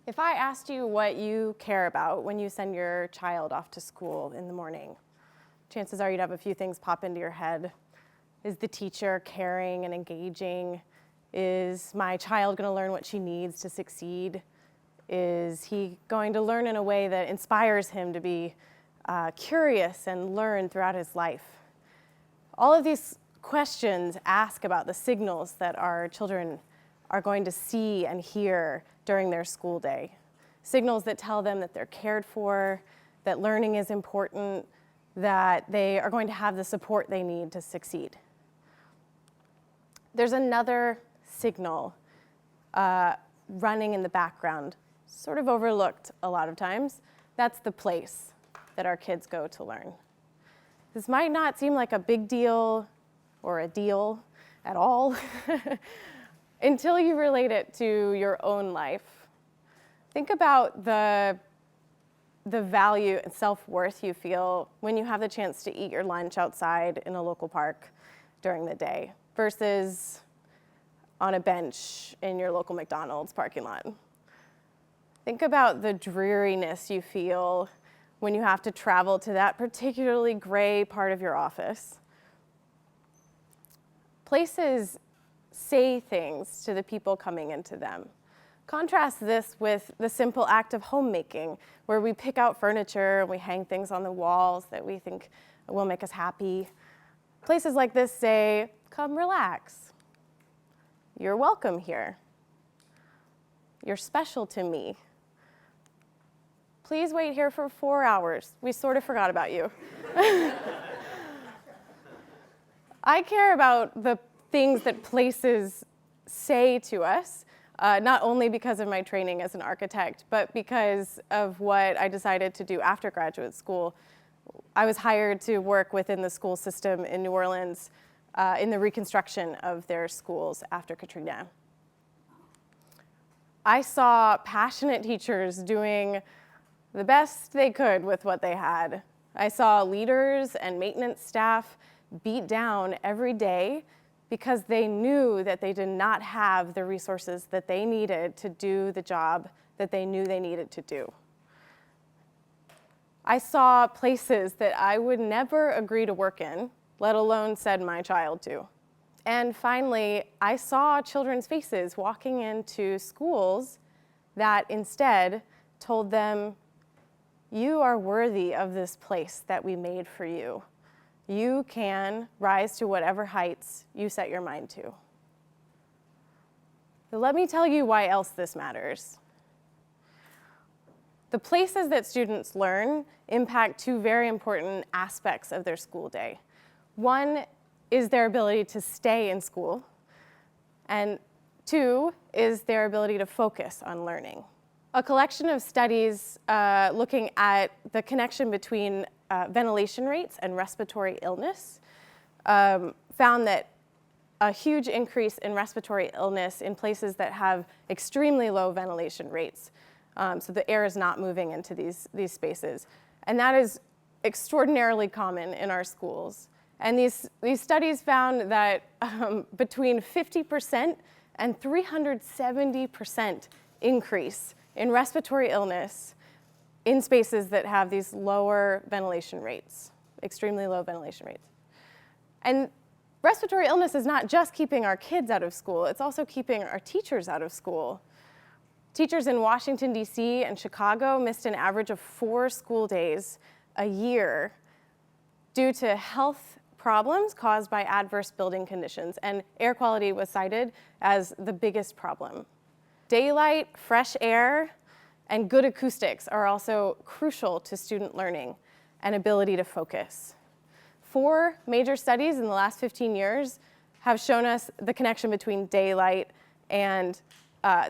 If I asked you what you care about when you send your child off to school in the morning, chances are you'd have a few things pop into your head. Is the teacher caring and engaging? Is my child going to learn what she needs to succeed? Is he going to learn in a way that inspires him to be curious and learn throughout his life? All of these questions ask about the signals that our children are going to see and hear during their school day. Signals that tell them that they're cared for, that learning is important, that they are going to have the support they need to succeed. There's another signal running in the background, sort of overlooked a lot of times. That's the place that our kids go to learn. This might not seem like a big deal or a deal at all until you relate it to your own life. Think about the value and self-worth you feel when you have the chance to eat your lunch outside in a local park during the day versus on a bench in your local McDonald's parking lot. Think about the dreariness you feel when you have to travel to that particularly gray part of your office. Places say things to the people coming into them. Contrast this with the simple act of homemaking, where we pick out furniture and we hang things on the walls that we think will make us happy. Places like this say, come relax. You're welcome here. You're special to me. Please wait here for 4 hours. We sort of forgot about you. I care about the things that places say to us, not only because of my training as an architect, but because of what I decided to do after graduate school. I was hired to work within the school system in New Orleans in the reconstruction of their schools after Katrina. I saw passionate teachers doing the best they could with what they had. I saw leaders and maintenance staff beat down every day because they knew that they did not have the resources that they needed to do the job that they knew they needed to do. I saw places that I would never agree to work in, let alone send my child to. And finally, I saw children's faces walking into schools that instead told them, you are worthy of this place that we made for you. You can rise to whatever heights you set your mind to. But let me tell you why else this matters. The places that students learn impact two very important aspects of their school day. One is their ability to stay in school, and two is their ability to focus on learning. A collection of studies looking at the connection between ventilation rates and respiratory illness found that a huge increase in respiratory illness in places that have extremely low ventilation rates. So the air is not moving into these spaces. And that is extraordinarily common in our schools. And these studies found that between 50% and 370% increase in respiratory illness in spaces that have these lower ventilation rates, extremely low ventilation rates. And respiratory illness is not just keeping our kids out of school, it's also keeping our teachers out of school. Teachers in Washington, D.C. and Chicago missed an average of 4 school days a year due to health problems caused by adverse building conditions, and air quality was cited as the biggest problem. Daylight, fresh air, and good acoustics are also crucial to student learning and ability to focus. 4 major studies in the last 15 years have shown us the connection between daylight and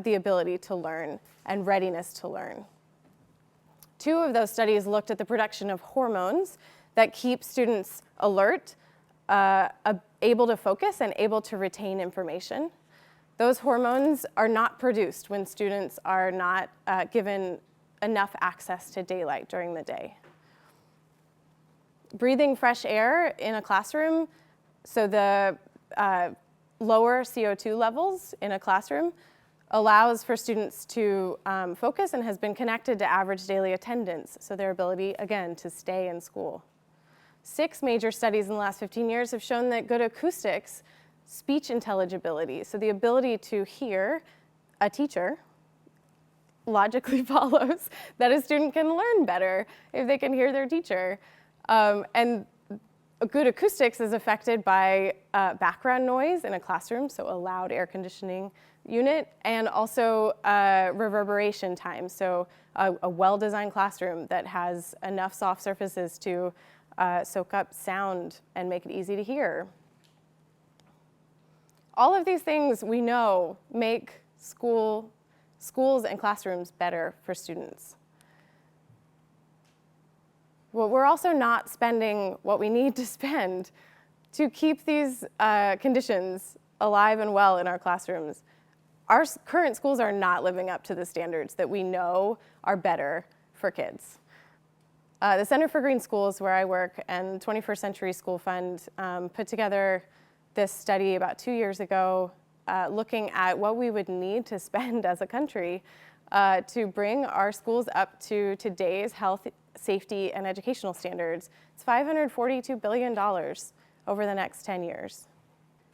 the ability to learn and readiness to learn. 2 of those studies looked at the production of hormones that keep students alert, able to focus, and able to retain information. Those hormones are not produced when students are not given enough access to daylight during the day. Breathing fresh air in a classroom, so the lower CO2 levels in a classroom allows for students to focus and has been connected to average daily attendance, so their ability, again, to stay in school. 6 major studies in the last 15 years have shown that good acoustics, speech intelligibility, so the ability to hear a teacher, logically follows that a student can learn better if they can hear their teacher. And good acoustics is affected by background noise in a classroom, so a loud air conditioning unit, and also reverberation time, so a well-designed classroom that has enough soft surfaces to soak up sound and make it easy to hear. All of these things we know make schools and classrooms better for students. Well, we're also not spending what we need to spend to keep these conditions alive and well in our classrooms. Our current schools are not living up to the standards that we know are better for kids. The Center for Green Schools, where I work, and 21st Century School Fund put together this study about 2 years ago looking at what we would need to spend as a country to bring our schools up to today's health, safety, and educational standards. It's $542 billion over the next 10 years.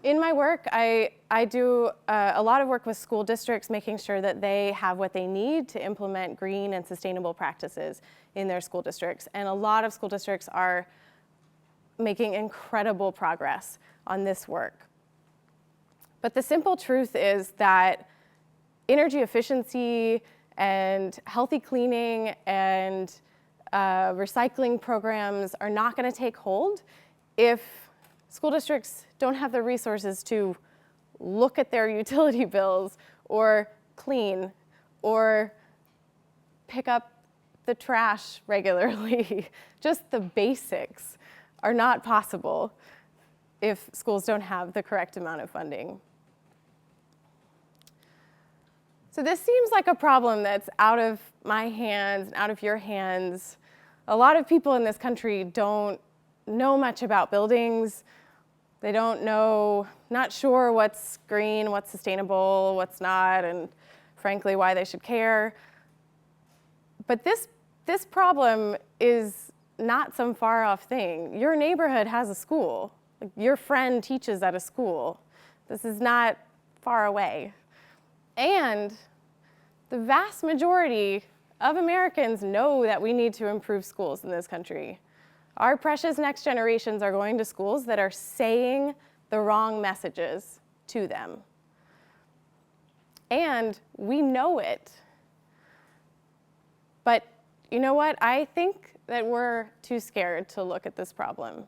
In my work, I do a lot of work with school districts, making sure that they have what they need to implement green and sustainable practices in their school districts. And a lot of school districts are making incredible progress on this work. But the simple truth is that energy efficiency and healthy cleaning and recycling programs are not going to take hold if school districts don't have the resources to look at their utility bills or clean or pick up the trash regularly. Just the basics are not possible if schools don't have the correct amount of funding. So this seems like a problem that's out of my hands and out of your hands. A lot of people in this country don't know much about buildings. They don't know, not sure what's green, what's sustainable, what's not, and frankly, why they should care. But this problem is not some far-off thing. Your neighborhood has a school. Like, your friend teaches at a school. This is not far away. And the vast majority of Americans know that we need to improve schools in this country. Our precious next generations are going to schools that are saying the wrong messages to them. And we know it. But you know what? I think that we're too scared to look at this problem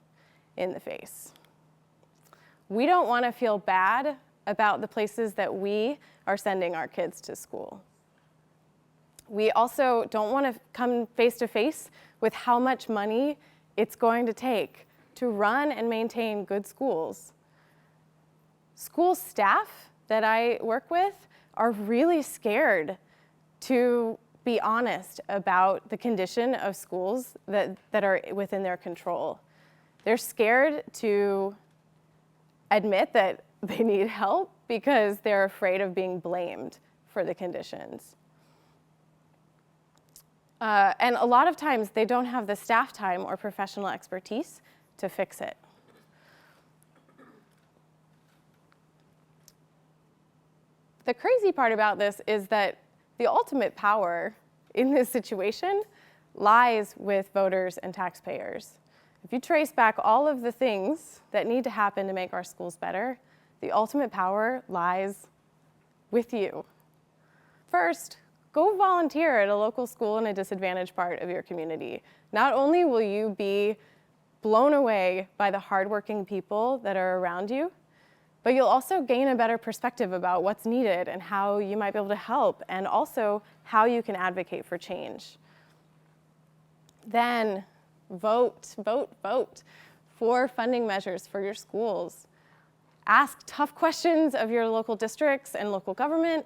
in the face. We don't want to feel bad about the places that we are sending our kids to school. We also don't want to come face to face with how much money it's going to take to run and maintain good schools. School staff that I work with are really scared to be honest about the condition of schools that are within their control. They're scared to admit that they need help because they're afraid of being blamed for the conditions. And a lot of times they don't have the staff time or professional expertise to fix it. The crazy part about this is that the ultimate power in this situation lies with voters and taxpayers. If you trace back all of the things that need to happen to make our schools better, the ultimate power lies with you. First, go volunteer at a local school in a disadvantaged part of your community. Not only will you be blown away by the hardworking people that are around you, but you'll also gain a better perspective about what's needed and how you might be able to help, and also how you can advocate for change. Then vote for funding measures for your schools. Ask tough questions of your local districts and local government,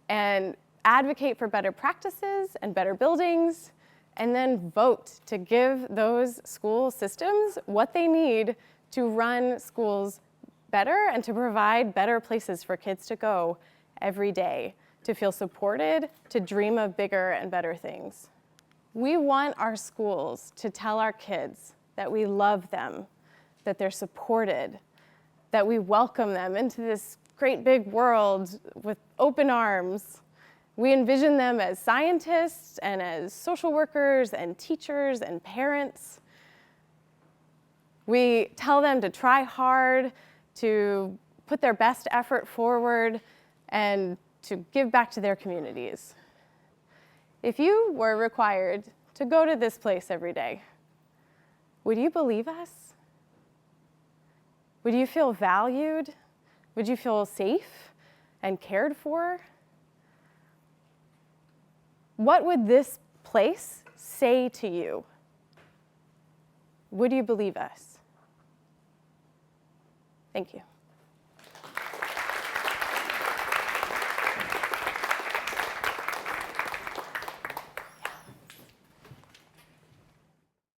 and advocate for better practices and better buildings, and then vote to give those school systems what they need to run schools better and to provide better places for kids to go every day to feel supported, to dream of bigger and better things. We want our schools to tell our kids that we love them, that they're supported, that we welcome them into this great big world with open arms. We envision them as scientists and as social workers and teachers and parents. We tell them to try hard, to put their best effort forward, and to give back to their communities. If you were required to go to this place every day, would you believe us? Would you feel valued? Would you feel safe and cared for? What would this place say to you? Would you believe us? Thank you.